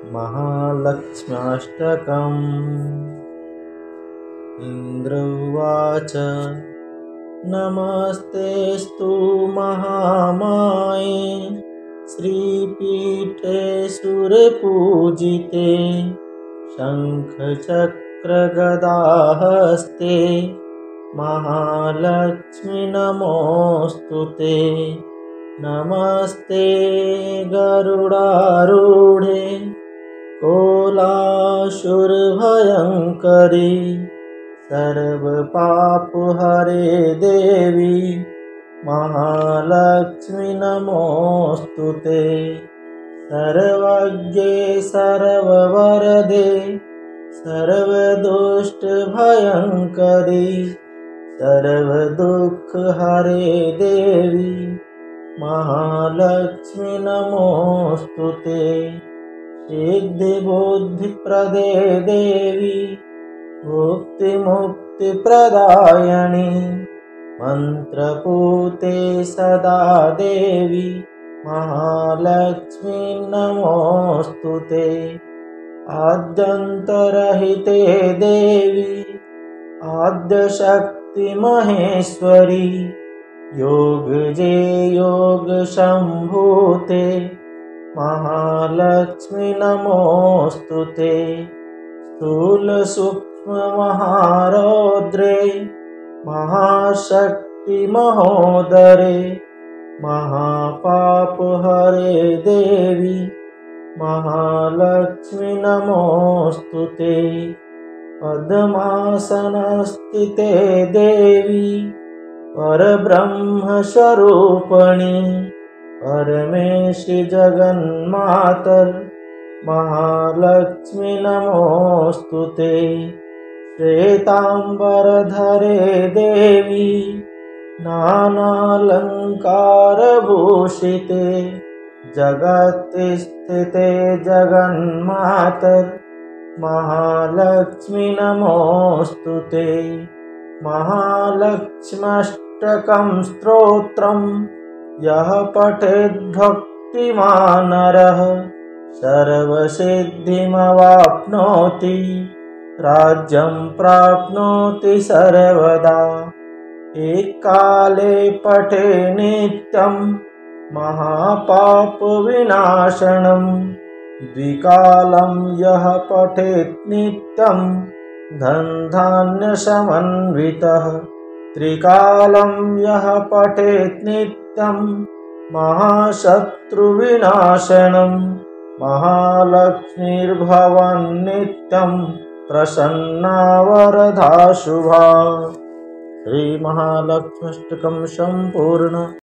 महालक्ष्म्याष्टकम्। इन्द्र उवाच नमस्तेऽस्तु महामाये श्रीपीठे सुरपूजिते शङ्खचक्रगदाहस्ते महालक्ष्मि नमोऽस्तु ते। नमस्ते गरुडारूढे कोलाशुरभयङ्करी सर्वपापहरे देवी महालक्ष्मि नमोऽस्तु ते। सर्वज्ञे सर्ववरदे सर्वदुष्टभयङ्करी सर्वदुःखहरे देवी महालक्ष्मि नमोऽस्तु ते। सिद्धिबुद्धिप्रदे देवी मुक्तिमुक्तिप्रदायिनी मन्त्रपूते सदा देवी महालक्ष्मी नमोऽस्तु ते। आद्यन्तरहिते देवी आद्यशक्तिमहेश्वरी योगजे योगशम्भूते महालक्ष्मी नमोऽस्तु ते। स्थूलसूक्ष्ममहारौद्रे महाशक्तिमहोदरे महापापहरे देवी महालक्ष्मी नमोऽस्तु ते। पद्मासनस्थिते देवी परब्रह्मस्वरूपिणी परमेशि जगन्मातर् महालक्ष्मी नमोऽस्तु ते। श्वेताम्बरधरे देवी नानालङ्कारभूषिते जगत्स्थिते जगन्मातर् महालक्ष्मी नमोऽस्तु ते। महालक्ष्म्यष्टकं स्तोत्रम् यः पठेद्भक्तिमान् नरः सर्वसिद्धिमवाप्नोति राज्यं प्राप्नोति सर्वदा। एककाले पठे नित्यं महापापविनाशनं द्विकालं यः पठेत् नित्यं धनधान्यसमन्वितः त्रिकालं यः पठेत् नित्यं महाशत्रुविनाशनं महालक्ष्मीर्भवन्नित्यं प्रसन्ना वरदा शुभा। श्रीमहालक्ष्म्यष्टकं सम्पूर्ण।